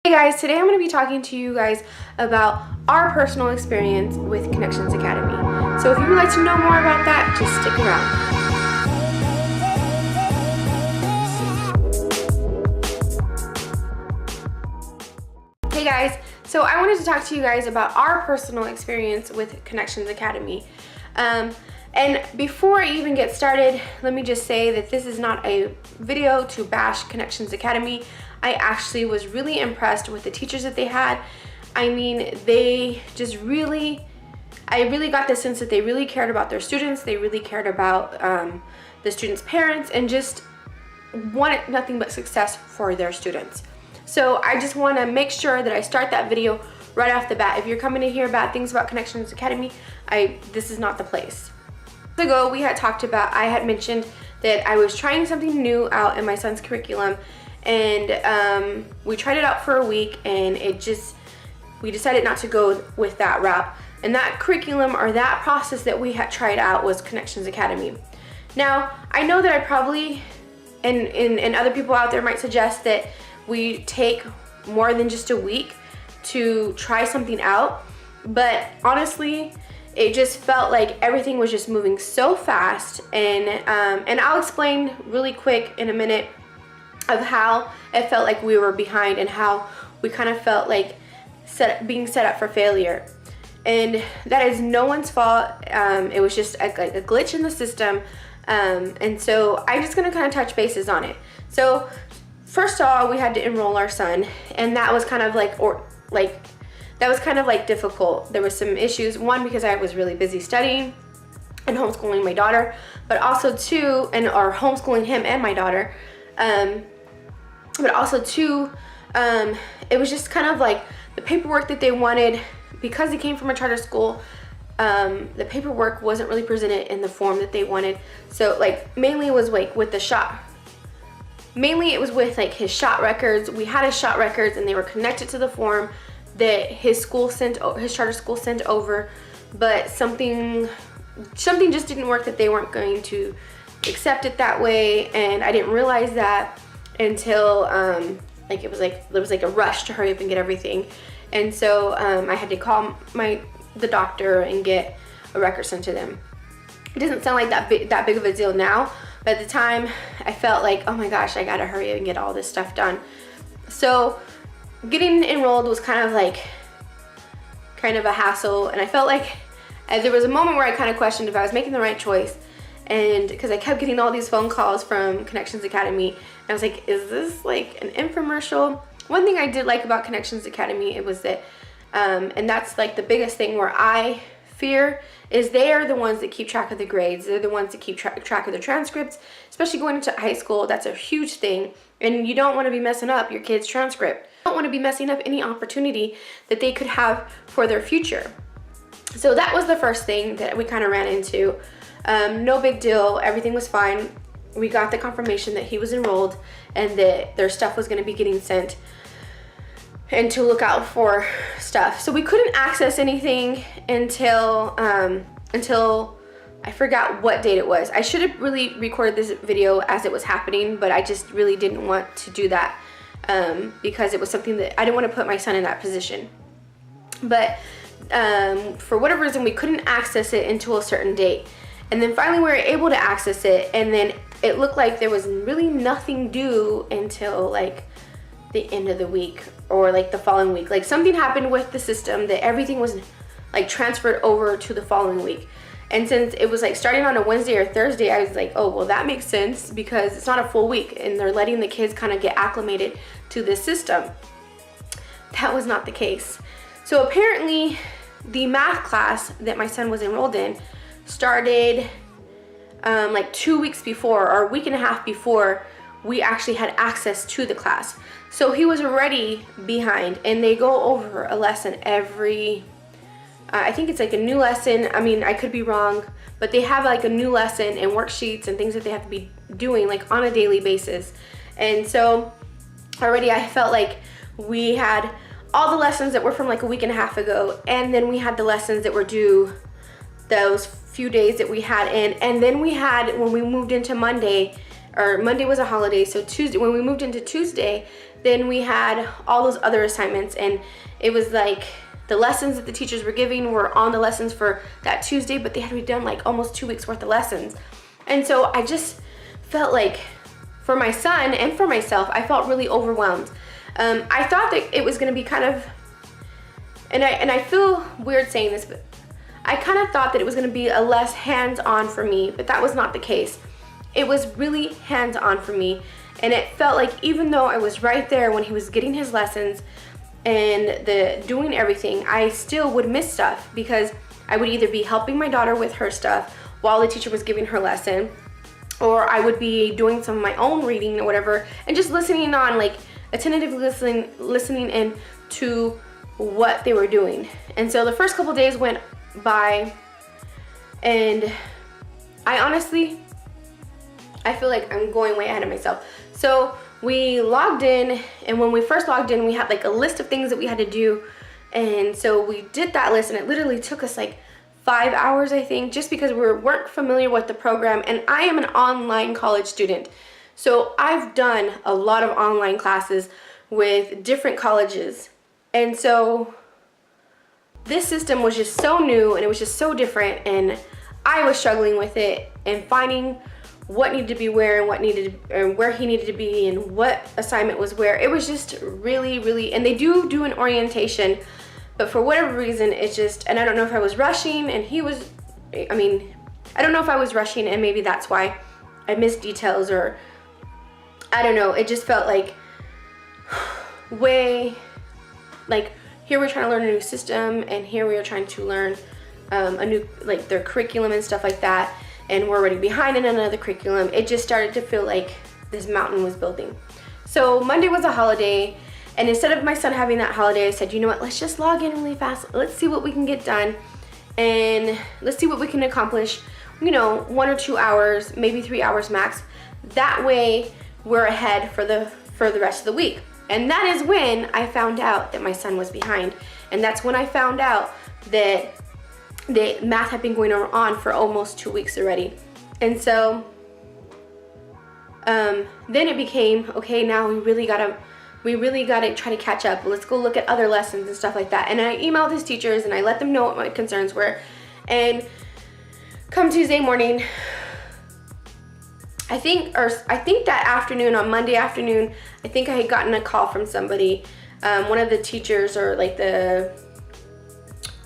Hey guys, today I'm going to be talking to you guys about our personal experience with Connections Academy. So if you would like to know more about that, just stick around. Hey guys, so I wanted to talk to you guys about our personal experience with Connections Academy. And before I even get started, let me just say that this is not a video to bash Connections Academy. I actually was really impressed with the teachers that they had. I mean, I really got the sense that they really cared about their students. They really cared about the students' parents and just wanted nothing but success for their students. So I just want to make sure that I start that video right off the bat. If you're coming to hear bad things about Connections Academy, this is not the place. Ago we had talked about, I had mentioned that I was trying something new out in my son's curriculum, and we tried it out for a week, and we decided not to go with that route. And that curriculum, or that process that we had tried out, was Connections Academy. Now I know that I probably and other people out there might suggest that we take more than just a week to try something out, but honestly it just felt like everything was just moving so fast, and I'll explain really quick in a minute of how it felt like we were behind and how we kind of felt like being set up for failure. And that is no one's fault. It was just a glitch in the system, and so I'm just gonna kind of touch bases on it. So first of all, we had to enroll our son, and that was kind of difficult. There was some issues. One, because I was really busy studying and homeschooling my daughter, but also two, or homeschooling him and my daughter. But also two, it was just kind of like the paperwork that they wanted, because it came from a charter school. The paperwork wasn't really presented in the form that they wanted. So mainly it was with the shot. Mainly it was with his shot records. We had his shot records, and they were connected to the form that his charter school sent over, but something just didn't work, that they weren't going to accept it that way. And I didn't realize that until there was a rush to hurry up and get everything. And so I had to call the doctor and get a record sent to them. It doesn't sound like that big of a deal now, but at the time I felt like, oh my gosh, I gotta hurry up and get all this stuff done. So getting enrolled was kind of a hassle, and I felt like there was a moment where I kind of questioned if I was making the right choice, and because I kept getting all these phone calls from Connections Academy, and I was like, is this like an infomercial? One thing I did like about Connections Academy, it was that, and that's the biggest thing where I fear, is they are the ones that keep track of the grades. They're the ones that keep track of the transcripts, especially going into high school. That's a huge thing, and you don't want to be messing up your kid's transcript. You don't want to be messing up any opportunity that they could have for their future. So that was the first thing that we kind of ran into. No big deal, everything was fine. We got the confirmation that he was enrolled and that their stuff was going to be getting sent, and to look out for stuff. So we couldn't access anything until I forgot what date it was. I should have really recorded this video as it was happening, but I just really didn't want to do that because it was something that I didn't want to put my son in that position. But for whatever reason, we couldn't access it until a certain date. And then finally we were able to access it, and then it looked like there was really nothing due until the end of the week, or the following week. Something happened with the system that everything was transferred over to the following week. And since it was starting on a Wednesday or Thursday, I was like, oh well, that makes sense, because it's not a full week and they're letting the kids kind of get acclimated to this system. That was not the case. So apparently the math class that my son was enrolled in started 2 weeks before, or a week and a half before we actually had access to the class. So he was already behind, and they go over a lesson every, I think it's a new lesson. I mean, I could be wrong, but they have a new lesson and worksheets and things that they have to be doing on a daily basis. And so already I felt like we had all the lessons that were from a week and a half ago, and then we had the lessons that were due those few days that we had in, and then we had, when we moved into Monday, or Monday was a holiday, so Tuesday, when we moved into Tuesday, then we had all those other assignments, and it was like the lessons that the teachers were giving were on the lessons for that Tuesday, but they had to be done like almost 2 weeks worth of lessons. And so I just felt like, for my son and for myself, I felt really overwhelmed. I thought that it was going to be kind of, and I feel weird saying this, but I kind of thought that it was going to be a less hands-on for me, but that was not the case. It was really hands-on for me, and it felt like even though I was right there when he was getting his lessons and doing everything, I still would miss stuff because I would either be helping my daughter with her stuff while the teacher was giving her lesson, or I would be doing some of my own reading or whatever, and just listening on, like attentively listening in to what they were doing. And so the first couple days went by, and I feel like I'm going way ahead of myself. So we logged in, and when we first logged in, we had like a list of things that we had to do. And so we did that list, and it literally took us like 5 hours, I think, just because we weren't familiar with the program. And I am an online college student, so I've done a lot of online classes with different colleges. And so this system was just so new, and it was just so different, and I was struggling with it and finding what needed to be where, and where he needed to be, and what assignment was where. It was just really, and they do an orientation, but for whatever reason, it's just, and I don't know if I was rushing, and I don't know if I was rushing, and maybe that's why I missed details, or I don't know. It just felt like way, like, here we're trying to learn a new system, and here we are trying to learn a new, like, their curriculum and stuff like that, and we're already behind in another curriculum. It just started to feel like this mountain was building. So Monday was a holiday, and instead of my son having that holiday, I said, you know what, let's just log in really fast. Let's see what we can get done, and let's see what we can accomplish, 1 or 2 hours, maybe 3 hours max. That way we're ahead for the rest of the week. And that is when I found out that my son was behind. And that's when I found out that the math had been going on for almost 2 weeks already. And so then it became, okay, now we really gotta try to catch up. Let's go look at other lessons and stuff like that. And I emailed his teachers, and I let them know what my concerns were. And come Tuesday morning, I think that afternoon, on Monday afternoon, I think I had gotten a call from somebody, one of the teachers, or like the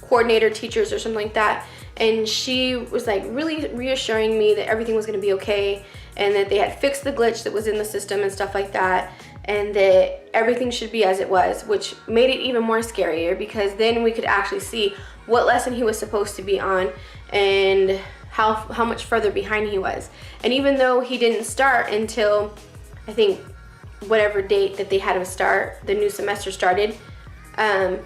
coordinator teachers or something like that, and she was like really reassuring me that everything was going to be okay, and that they had fixed the glitch that was in the system and stuff like that, and that everything should be as it was, which made it even more scarier, because then we could actually see what lesson he was supposed to be on and how much further behind he was. And even though he didn't start until, I think, whatever date that they had him start, the new semester started,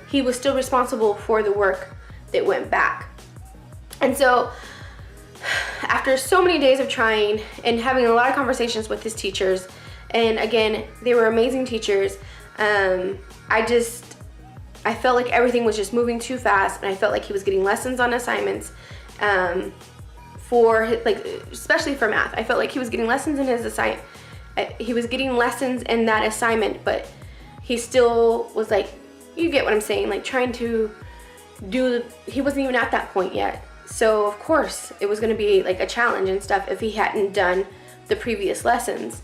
he was still responsible for the work that went back. And so after so many days of trying and having a lot of conversations with his teachers, and again, they were amazing teachers, I felt like everything was just moving too fast, and I felt like he was getting lessons on assignments, for his, like, especially for math. I felt like he was getting lessons in his assignment. He was getting lessons in that assignment, but he still was like, you get what I'm saying, like trying to do, he wasn't even at that point yet. So of course it was going to be like a challenge and stuff if he hadn't done the previous lessons.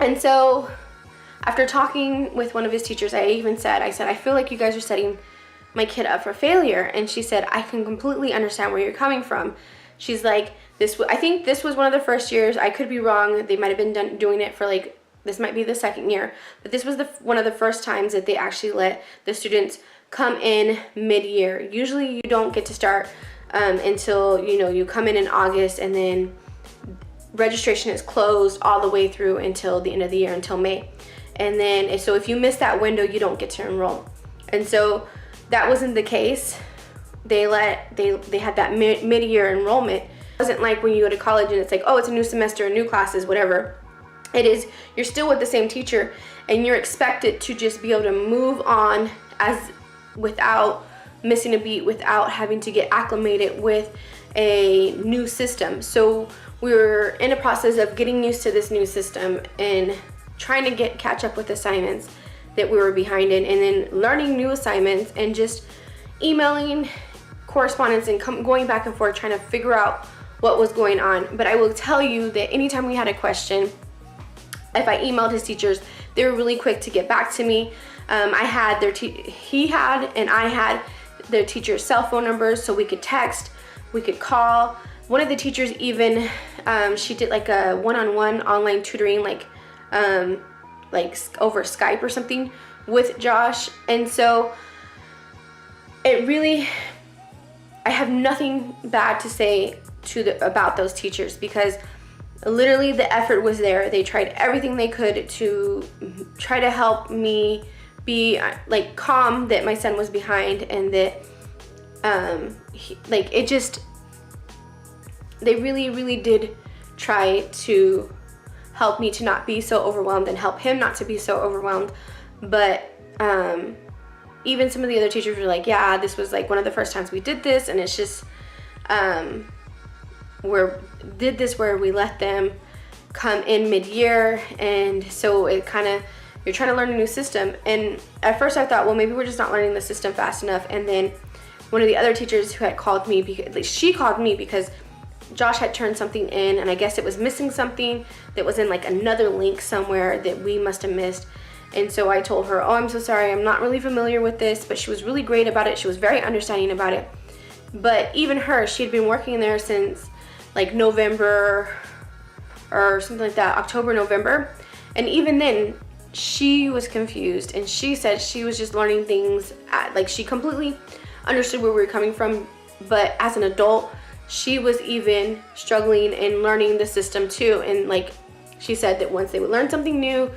And so after talking with one of his teachers, I said, I feel like you guys are setting my kid up for failure. And she said, I can completely understand where you're coming from. She's like, I think this was one of the first years, I could be wrong, they might have been doing it for like, this might be the second year, but this was one of the first times that they actually let the students come in mid-year. Usually you don't get to start until, you come in August, and then registration is closed all the way through until the end of the year, until May. And then, so if you miss that window, you don't get to enroll. And so that wasn't the case. They had that mid-year enrollment. It wasn't like when you go to college and it's like, oh, it's a new semester, new classes, whatever. It is, you're still with the same teacher, and you're expected to just be able to move on without missing a beat, without having to get acclimated with a new system. So we were in a process of getting used to this new system and trying to catch up with assignments that we were behind in, and then learning new assignments, and just emailing correspondence and going back and forth trying to figure out what was going on. But I will tell you that anytime we had a question, if I emailed his teachers, they were really quick to get back to me. I had he had and I had their teacher's cell phone numbers, so we could text, we could call. One of the teachers even, she did like a one-on-one online tutoring, like over Skype or something with Josh. And so it really, I have nothing bad to say about those teachers, because literally the effort was there. They tried everything they could to try to help me be like calm that my son was behind, and that they really did try to help me to not be so overwhelmed and help him not to be so overwhelmed. But even some of the other teachers were like, yeah, this was like one of the first times we did this, and it's just where we let them come in mid-year, and so it kind of, you're trying to learn a new system. And at first I thought, well, maybe we're just not learning the system fast enough. And then one of the other teachers who had called me, she called me because Josh had turned something in, and I guess it was missing something that was in like another link somewhere that we must have missed. And so I told her, oh, I'm so sorry, I'm not really familiar with this. But she was really great about it. She was very understanding about it. But even her, she had been working there since like November or something like that, October, November. And even then, she was confused, and she said she was just learning things like she completely understood where we were coming from, but as an adult, she was even struggling and learning the system too. And like she said that once they would learn something new,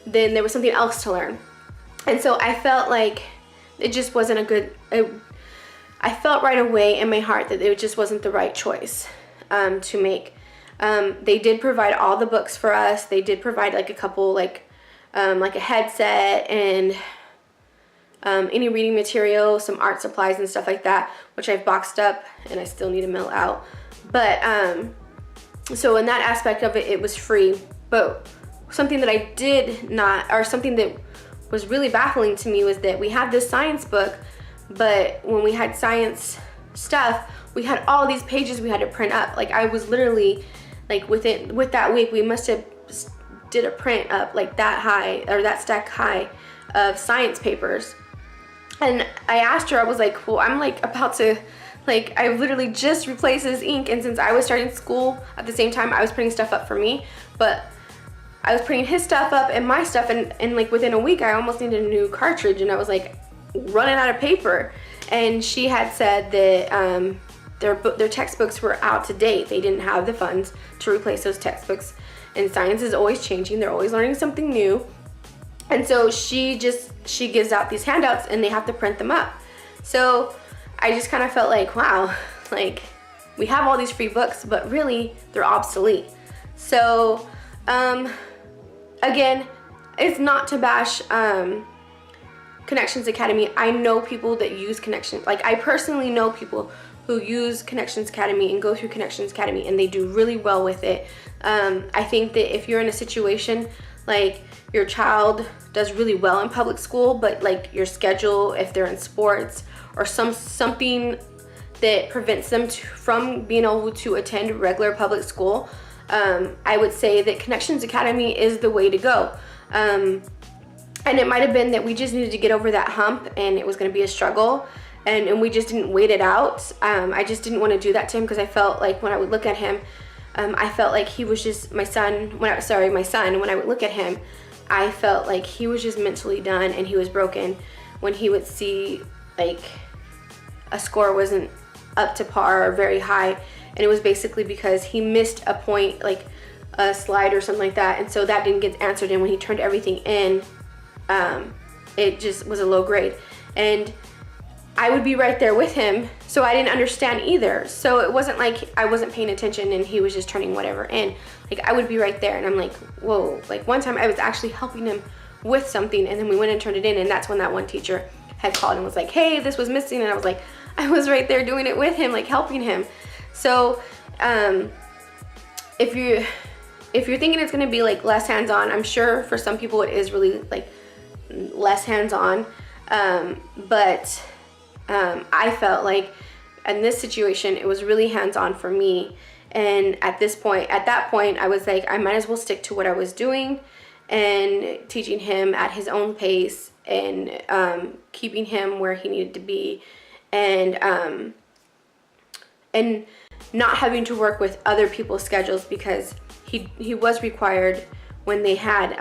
then there was something else to learn. And so I felt like it just wasn't I felt right away in my heart that it just wasn't the right choice to make. They did provide all the books for us. They did provide like a couple like a headset and any reading material, some art supplies and stuff like that, which I've boxed up and I still need to mail out. But so in that aspect of it, it was free. But something that I did not, or something that was really baffling to me, was that we had this science book, but when we had science stuff, we had all these pages we had to print up. Like I was literally like with that week, we must have did a print up like that high, or that stack high of science papers. And I asked her, I was like, well, I'm like about to, like, I literally just replaced this ink, and since I was starting school at the same time, I was putting stuff up for me, but I was putting his stuff up and my stuff, and like within a week I almost needed a new cartridge, and I was like running out of paper. And she had said that their textbooks were out to date. They didn't have the funds to replace those textbooks, and science is always changing. They're always learning something new. And so she gives out these handouts and they have to print them up. So I just kind of felt like, wow, like we have all these free books, but really they're obsolete. So again, it's not to bash Connections Academy. I know people that use Connections. Like I personally know people who use Connections Academy and go through Connections Academy, and they do really well with it. I think that if you're in a situation like your child does really well in public school, but like your schedule, if they're in sports or something that prevents them from being able to attend regular public school, I would say that Connections Academy is the way to go. And it might have been that we just needed to get over that hump, and it was going to be a struggle, and we just didn't wait it out. I just didn't want to do that to him, because I felt like when I would look at him, I felt like he was just my son. When I would look at him, I felt like he was just mentally done and he was broken when he would see like a score wasn't up to par or very high, and it was basically because he missed a point, like a slide or something like that, and so that didn't get answered, and when he turned everything in, it just was a low grade. And I would be right there with him, so I didn't understand either. So it wasn't like I wasn't paying attention and he was just turning whatever in. Like I would be right there, and I'm like, whoa. Like one time I was actually helping him with something, and then we went and turned it in, and that's when that one teacher had called and was like, hey, this was missing, and I was like, I was right there doing it with him, like helping him. So if if you're thinking it's going to be like less hands-on, I'm sure for some people it is really like less hands-on, but I felt like in this situation it was really hands-on for me. And at that point I was like, I might as well stick to what I was doing and teaching him at his own pace, and keeping him where he needed to be, and not having to work with other people's schedules, because he was required when they had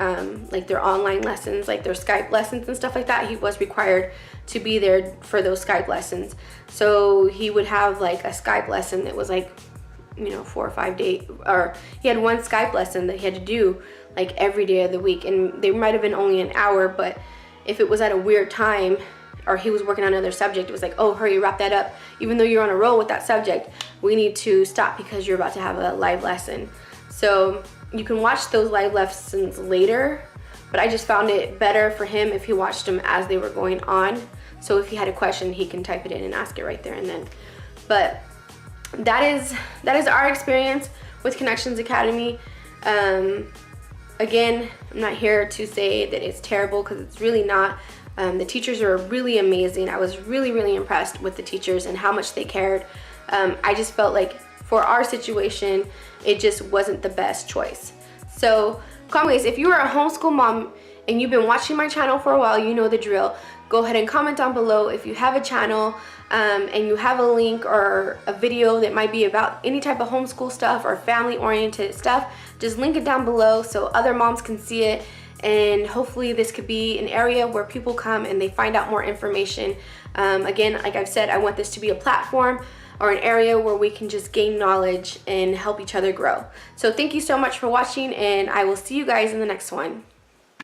like their online lessons, like their Skype lessons and stuff like that. He was required to be there for those Skype lessons. So he would have like a Skype lesson that was like, you know, 4 or 5 days, or he had one Skype lesson that he had to do like every day of the week, and they might have been only an hour, but if it was at a weird time or he was working on another subject, it was like, oh, hurry, wrap that up. Even though you're on a roll with that subject, we need to stop because you're about to have a live lesson. So you can watch those live lessons later, but I just found it better for him if he watched them as they were going on. So if he had a question, he can type it in and ask it right there and then. But that is our experience with Connections Academy. Again, I'm not here to say that it's terrible, because it's really not. The teachers are really amazing. I was really, really impressed with the teachers and how much they cared. I just felt like for our situation, it just wasn't the best choice. So, anyways, if you are a homeschool mom and you've been watching my channel for a while, you know the drill. Go ahead and comment down below if you have a channel and you have a link or a video that might be about any type of homeschool stuff or family oriented stuff. Just link it down below so other moms can see it, and hopefully this could be an area where people come and they find out more information. Again, like I've said, I want this to be a platform or an area where we can just gain knowledge and help each other grow. So thank you so much for watching, and I will see you guys in the next one.